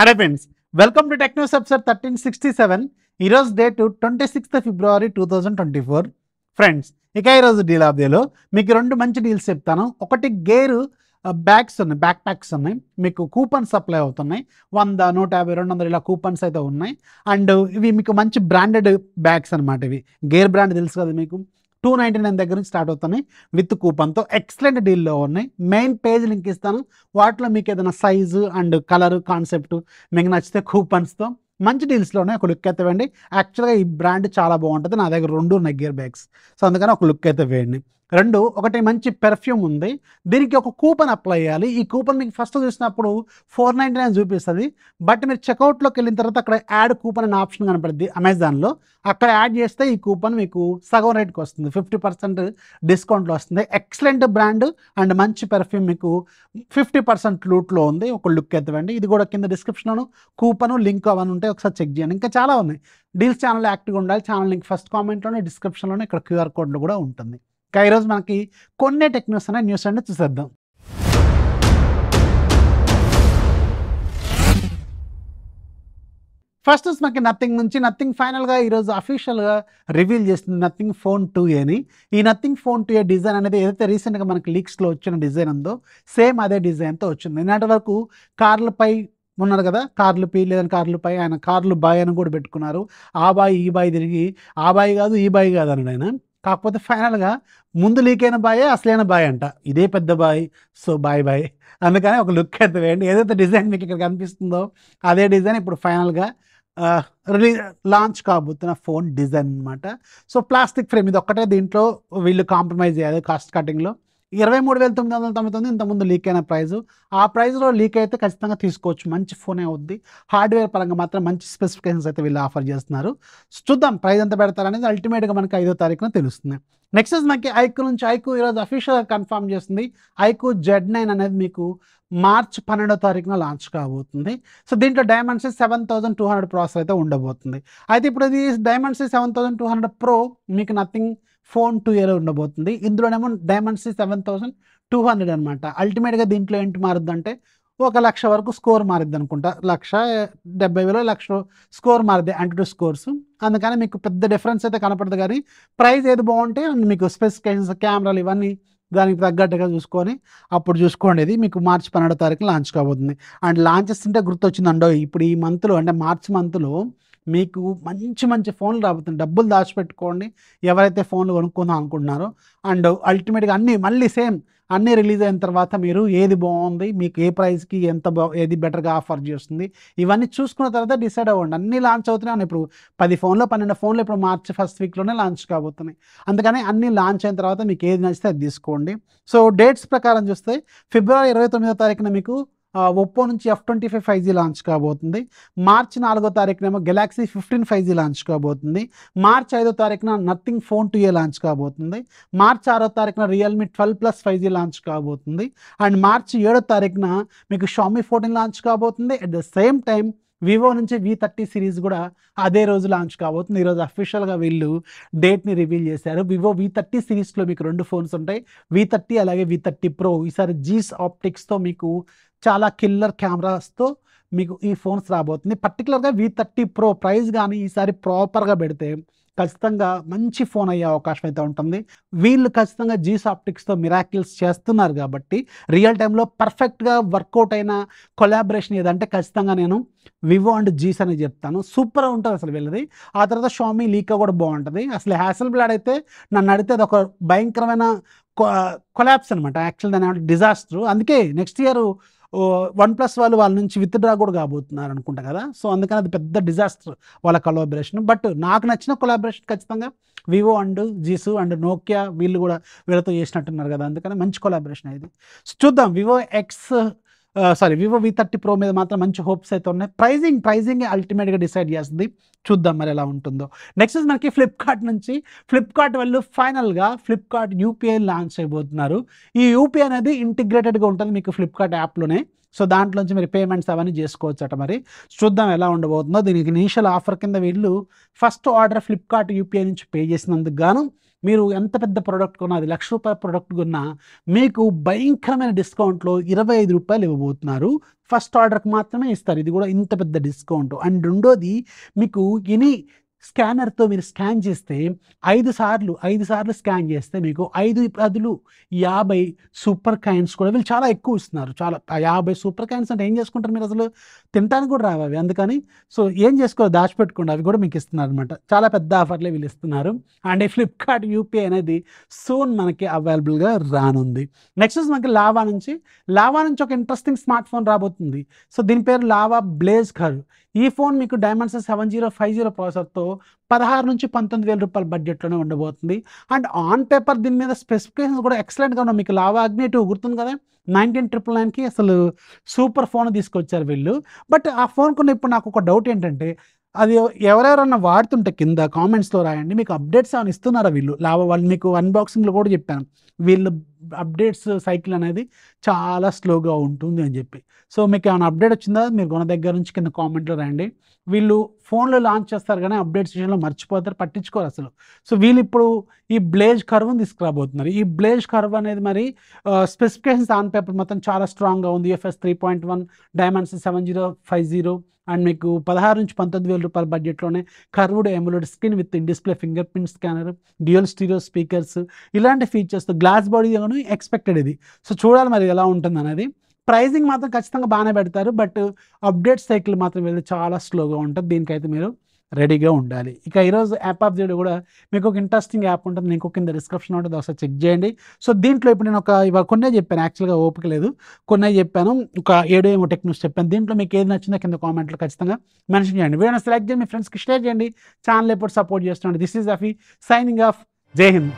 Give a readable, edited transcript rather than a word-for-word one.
Hello friends, welcome to tech news episode 1367. ఈరోజు date 26 ఫిబ్రవరి 2024. Friends, ఇక ఈరోజు డీల్ ఆఫ్ డేలో మీకు రెండు మంచి డీల్స్ చెప్తాను. ఒకటి గేరు బ్యాగ్స్ ఉన్నాయి, బ్యాక్ ప్యాక్స్ ఉన్నాయి, మీకు కూపన్స్ సప్లై అవుతున్నాయి. 100, 150, 200 ఇలా కూపన్స్ అయితే ఉన్నాయి. అండ్ ఇవి మీకు మంచి బ్రాండెడ్ బ్యాగ్స్ అనమాట. ఇవి గేర్ బ్రాండ్ తెలుసు కదా మీకు. 299 దగ్గర నుంచి స్టార్ట్ అవుతున్నాయి విత్ కూపన్తో. ఎక్సలెంట్ డీల్లో ఉన్నాయి. మెయిన్ పేజ్ లింక్ ఇస్తాను. వాటిలో మీకు ఏదైనా సైజు అండ్ కలర్ కాన్సెప్ట్ మీకు నచ్చితే కూపన్స్తో మంచి డీల్స్లో ఉన్నాయి. ఒక లుక్ అయితే వేయండి. యాక్చువల్గా ఈ బ్రాండ్ చాలా బాగుంటుంది. నా దగ్గర రెండు ఉన్నాయి గేర్ బ్యాగ్స్. సో అందుకని ఒక లుక్ అయితే వేయండి. రెండు, ఒకటి మంచి పెర్ఫ్యూమ్ ఉంది. దీనికి ఒక కూపన్ అప్లై చేయాలి. ఈ కూపన్ మీకు ఫస్ట్ చూసినప్పుడు 499 చూపిస్తుంది. బట్ మీరు చెక్అవుట్లోకి వెళ్ళిన తర్వాత అక్కడ యాడ్ కూపన్ అనే ఆప్షన్ కనపడుద్ది అమెజాన్లో. అక్కడ యాడ్ చేస్తే ఈ కూపన్ మీకు సగం రేట్కి వస్తుంది, 50% డిస్కౌంట్లో వస్తుంది. ఎక్సలెంట్ బ్రాండ్ అండ్ మంచి పెర్ఫ్యూమ్ మీకు 50% లూట్లో ఉంది. ఒక లుక్ ఎత్తవండి. ఇది కూడా కింద డిస్క్రిప్షన్లోను కూపను లింక్ అవన్నీ ఉంటాయి, ఒకసారి చెక్ చేయండి. ఇంకా చాలా ఉన్నాయి. డీల్స్ ఛానల్ యాక్టివ్గా ఉండాలి. ఛానల్ లింక్ ఫస్ట్ కామెంట్లోనే, డిస్క్రిప్షన్లోనే, ఇక్కడ QR కోడ్లో కూడా ఉంటుంది. ఇంకా ఈరోజు మనకి కొన్ని టెక్ న్యూస్ అనే న్యూస్ అంటే చూసేద్దాం. ఫస్ట్ మనకి నథింగ్ నుంచి, నథింగ్ ఫైనల్గా ఈరోజు అఫీషియల్గా రివీల్ చేస్తుంది నథింగ్ ఫోన్ 2A అని. ఈ నథింగ్ ఫోన్ 2A డిజైన్ అనేది ఏదైతే రీసెంట్గా మనకి లీక్స్లో వచ్చిన డిజైన్ ఉందో సేమ్ అదే డిజైన్తో వచ్చింది. నిన్నటి వరకు కార్లపై ఉన్నారు కదా, కార్లు పి లేదని కార్లు పై, ఆయన కార్లు బాయ్ అని కూడా పెట్టుకున్నారు. ఆ బాయ్ ఈ బాయ్ తిరిగి ఆ బాయ్ కాదు ఈ బాయ్ కాదు అన్నాడు ఆయన. కాకపోతే ఫైనల్గా ముందు లీక్ అయిన బాయే అసలైన బాయ్ అంట. ఇదే పెద్ద బాయ్, సో బాయ్ బాయ్. అందుకని ఒక లుక్ అయితే వేయండి. ఏదైతే డిజైన్ మీకు ఇక్కడ కనిపిస్తుందో అదే డిజైన్ ఇప్పుడు ఫైనల్గా లాంచ్ కాబోతున్న ఫోన్ డిజైన్ అనమాట. సో ప్లాస్టిక్ ఫ్రేమ్ ఇది ఒక్కటే దీంట్లో వీళ్ళు కాంప్రమైజ్ చేయాలి కాస్ట్ కటింగ్లో. 23,999 ఇంతకుముందు లీక్ అయిన ప్రైజు. ఆ ప్రైజ్లో లీక్ అయితే ఖచ్చితంగా తీసుకోవచ్చు. మంచి ఫోనే అవుద్ది. హార్డ్వేర్ పరంగా మాత్రం మంచి స్పెసిఫికేషన్స్ అయితే వీళ్ళు ఆఫర్ చేస్తున్నారు. చూద్దాం ప్రైస్ ఎంత పెడతారనేది అల్టిమేట్గా మనకి 5వ తారీఖున తెలుస్తుంది. నెక్స్ట్ మనకి ఐక్యూ నుంచి, ఐక్యూ ఈరోజు అఫీషియల్గా కన్ఫర్మ్ చేస్తుంది. ఐక్యూ Z9 అనేది మీకు మార్చ్ 12వ తారీఖున లాంచ్ కాబోతుంది. సో దీంట్లో డైమెన్సిటీ 7200 ప్రాసెసర్ అయితే ఉండబోతుంది. అయితే ఇప్పుడు ఇది డైమెన్సిటీ 7200 Pro మీకు నథింగ్ ఫోన్ 2Aలో ఉండబోతుంది. ఇందులోనేమో డైమెన్సిటీ 7200 అనమాట. అల్టిమేట్గా దీంట్లో ఏంటి మారుద్ది అంటే 1,00,000 వరకు స్కోర్ మారుద్ది అనుకుంటా. 1,70,000 1,00,000 స్కోర్ మారుద్ది, యాంటీ స్కోర్స్. అందుకని మీకు పెద్ద డిఫరెన్స్ అయితే కనపడదు. కానీ ప్రైస్ ఏది బాగుంటే మీకు స్పెసిఫికేషన్స్, కెమెరాలు ఇవన్నీ దానికి తగ్గట్టుగా చూసుకొని అప్పుడు చూసుకోండి. ఇది మీకు మార్చి 12వ తారీఖున లాంచ్ కాబోతుంది. అండ్ లాంచెస్ అంటే గుర్తొచ్చిందండో, ఇప్పుడు ఈ మంత్లో అంటే మార్చి మంత్లో మీకు మంచి మంచి ఫోన్లు రాబోతుంది. డబ్బులు దాచిపెట్టుకోండి ఎవరైతే ఫోన్లు కొనుక్కుందాం అనుకుంటున్నారో. అండ్ అల్టిమేట్గా అన్నీ మళ్ళీ సేమ్ అన్నీ రిలీజ్ అయిన తర్వాత మీరు ఏది బాగుంది, మీకు ఏ ప్రైస్కి ఏది బెటర్గా ఆఫర్ చేస్తుంది, ఇవన్నీ చూసుకున్న తర్వాత డిసైడ్ అవ్వండి. అన్నీ లాంచ్ అవుతున్నాయి. ఇప్పుడు 10 ఫోన్లు 12 ఫోన్లు ఇప్పుడు మార్చి ఫస్ట్ వీక్లోనే లాంచ్ కాబోతున్నాయి. అందుకని అన్నీ లాంచ్ అయిన తర్వాత మీకు ఏది నచ్చితే అది తీసుకోండి. సో డేట్స్ ప్రకారం చూస్తే ఫిబ్రవరి 29వ తారీఖున మీకు ఒప్పో నుంచి F25 5G లాంచ్ కాబోతుంది. మార్చి 4వ తారీఖునేమో గెలాక్సీ 15 5G లాంచ్ కాబోతుంది. మార్చి 5వ తారీఖున నథింగ్ ఫోన్ 2A లాంచ్ కాబోతుంది. మార్చి 6వ తారీఖున రియల్మీ 12+ 5G లాంచ్ కాబోతుంది. అండ్ మార్చి 7వ తారీఖున మీకు Xiaomi 14 లాంచ్ కాబోతుంది. At the same time Vivo నుంచి V30 సిరీస్ కూడా అదే రోజు లాంచ్ కాబోతుంది. ఈరోజు అఫీషియల్గా వీళ్ళు డేట్ని రివీల్ చేశారు. వివో V30 సిరీస్లో మీకు రెండు ఫోన్స్ ఉంటాయి, V30 అలాగే V30 Pro. ఈసారి జీస్ ఆప్టిక్స్తో మీకు చాలా కిల్లర్ కెమెరాస్తో మీకు ఈ ఫోన్స్ రాబోతుంది. పర్టికులర్గా V30 Pro ప్రైస్ కానీ ఈసారి ప్రాపర్గా పెడితే ఖచ్చితంగా మంచి ఫోన్ అయ్యే అవకాశం అయితే ఉంటుంది. వీళ్ళు ఖచ్చితంగా జీస్ ఆప్టిక్స్తో మిరాకిల్స్ చేస్తున్నారు కాబట్టి రియల్ టైంలో పర్ఫెక్ట్గా వర్కౌట్ అయిన కొలాబరేషన్ ఏదంటే ఖచ్చితంగా నేను వివో అండ్ జీస్ అని చెప్తాను. సూపర్ ఉంటుంది అసలు వీళ్ళది. ఆ తర్వాత షామీ లీకా కూడా బాగుంటుంది. అసలు హ్యాసెల్బ్లాడ్ అయితే నన్ను అడిగితే అది ఒక భయంకరమైన కొలాప్స్ అనమాట. యాక్చువల్ దాని డిజాస్టర్. అందుకే నెక్స్ట్ ఇయర్ OnePlus వాళ్ళ నుంచి విత్డ్రా కూడా కాబోతున్నారు అనుకుంటా కదా. సో అందుకని అది పెద్ద డిజాస్టర్ వాళ్ళ కొలాబరేషన్. బట్ నాకు నచ్చిన కొలాబరేషన్ ఖచ్చితంగా వివో అండ్ జీసు అండ్ నోకియా వీళ్ళు కూడా వీళ్ళతో చేసినట్టున్నారు కదా. అందుకని మంచి కొలాబరేషన్ ఇది. చూద్దాం. వివో V30 Pro మీద మాత్రం మంచి హోప్స్ అయితే ఉన్నాయి. ప్రైజింగ్ అల్టిమేట్గా డిసైడ్ చేస్తుంది. చూద్దాం మరి ఎలా ఉంటుందో. నెక్స్ట్ మనకి ఫ్లిప్కార్ట్ నుంచి, ఫ్లిప్కార్ట్ వాళ్ళు ఫైనల్గా ఫ్లిప్కార్ట్ UPI లాంచ్ అయిపోతున్నారు. ఈ UPI అనేది ఇంటిగ్రేటెడ్గా ఉంటుంది మీకు ఫ్లిప్కార్ట్ యాప్లోనే. సో దాంట్లోంచి మీరు పేమెంట్స్ అవన్నీ చేసుకోవచ్చు అట. మరి చూద్దాం ఎలా ఉండబోతుందో. దీనికి ఇనీషియల్ ఆఫర్ కింద వీళ్ళు ఫస్ట్ ఆర్డర్ ఫ్లిప్కార్ట్ UPI నుంచి పే చేసినందుకు గాను మీరు ఎంత పెద్ద ప్రోడక్ట్ కొన్నా, అది ₹1,00,000 ప్రోడక్ట్ కొన్నా మీకు భయంకరమైన డిస్కౌంట్‌లో ₹25 ఇవ్వబోతున్నారు. ఫస్ట్ ఆర్డర్‌కి మాత్రమే ఇస్తారు. ఇది కూడా ఇంత పెద్ద డిస్కౌంట్. అండ్ రెండోది మీకు ఎనీ స్కానర్‌తో మీరు స్కాన్ చేస్తే 5 సార్లు స్కాన్ చేస్తే మీకు 5 బదులు 50 సూపర్ కాయిన్స్ కూడా వీళ్ళు చాలా ఎక్కువ ఇస్తున్నారు. చాలా 50 సూపర్ కాయిన్స్ అంటే ఏం చేసుకుంటారు మీరు అసలు? తినటానికి కూడా రావు అవి. అందుకని సో ఏం చేసుకోవాలి, దాచిపెట్టుకోండి. అవి కూడా మీకు ఇస్తున్నారనమాట. చాలా పెద్ద ఆఫర్‌లే వీళ్ళు ఇస్తున్నారు. అండ్ ఈ ఫ్లిప్‌కార్ట్ యూపీఐ అనేది సూన్ మనకి అవైలబుల్‌గా రానుంది. నెక్స్ట్ మనకి లావా నుంచి ఒక ఇంట్రెస్టింగ్ స్మార్ట్ ఫోన్ రాబోతుంది. సో దీని పేరు లావా బ్లేజ్ కర్వ్. ఈ ఫోన్ మీకు డైమెన్షన్ 7050 ప్రాసెసర్తో ₹16,000-19,000 బడ్జెట్‌లోనే ఉండబోతుంది. అండ్ ఆన్ పేపర్ దీని మీద స్పెసిఫికేషన్స్ కూడా ఎక్సలెంట్‌గా ఉన్నాయి. మీకు లావా అగ్ని 2 గుర్తుంది కదా, 19,999కి అసలు సూపర్ ఫోన్ తీసుకొచ్చారు వీళ్ళు. బట్ ఆ ఫోన్ కొన్న ఇప్పుడు నాకు ఒక డౌట్ ఏంటంటే, అది ఎవరెవరన్నా వాడుతుంటే కింద కామెంట్స్‌లో రాయండి. మీకు అప్డేట్స్ ఏమైనా ఇస్తున్నారా వీళ్ళు? లావా వాళ్ళు మీకు అన్బాక్సింగ్‌లో కూడా చెప్పాను. వీళ్ళు అప్డేట్స్ సైకిల్ అనేది చాలా స్లోగా ఉంటుంది అని చెప్పి. సో మీకు ఏమైనా అప్డేట్ వచ్చిందా? మీరు కొన్న దగ్గర నుంచి కింద కామెంట్‌లో రాయండి. వీళ్ళు ఫోన్‌లో లాంచ్ చేస్తారు కానీ అప్డేట్స్ విషయంలో మర్చిపోతారు, పట్టించుకోరు అసలు. సో వీళ్ళు ఇప్పుడు ఈ బ్లేజ్ కర్వ్‌ని తీసుకురాబోతున్నారు. ఈ బ్లేజ్ కర్వ్ అనేది మరి స్పెసిఫికేషన్స్ ఆన్ పేపర్ మొత్తం చాలా స్ట్రాంగ్‌గా ఉంది. యూఎఫ్ఎస్ 3.1, డైమెన్షన్ 7050 అండ్ మీకు ₹16,000-19,000 బడ్జెట్‌లోనే curved AMOLED screen with in display finger print scanner, dual stereo speakers, ఇలాంటి ఫీచర్స్‌తో గ్లాస్ బాడీ అని ఎక్స్‌పెక్టెడ్ ఇది. సో చూడాలి మరి ఎలా ఉంటుందనేది. ప్రైజింగ్ మాత్రం ఖచ్చితంగా బాగానే పెడతారు. బట్ అప్డేట్ సైకిల్ మాత్రం వీళ్ళది చాలా స్లోగా ఉంటుంది. దీనికైతే మీరు రెడీగా ఉండాలి. ఇక ఈరోజు యాప్ ఆఫ్ ది డే కూడా మీకు ఒక ఇంట్రెస్టింగ్ యాప్ ఉంటుంది. లింక్ కింద డిస్క్రిప్షన్ ఉంటుంది, ఒకసారి చెక్ చేయండి. సో దీంట్లో ఇప్పుడు నేను ఇవాళ కొన్నే చెప్పాను, యాక్చువల్గా ఓపిక లేదు. కొన్నే చెప్పాను, ఒక 7 ఏమో టెక్నిక్స్ చెప్పాను. దీంట్లో మీకు ఏది నచ్చిందో కింద కామెంట్లో ఖచ్చితంగా మెన్షన్ చేయండి. వీడియోని సెలెక్ట్ చేయండి, మీ ఫ్రెండ్స్కి షేర్ చేయండి. ఛానల్ ఎప్పుడు సపోర్ట్ చేస్తున్నాండి. దిస్ ఈజ్ అఫీ సైనింగ్ ఆఫ్. జై హింద్.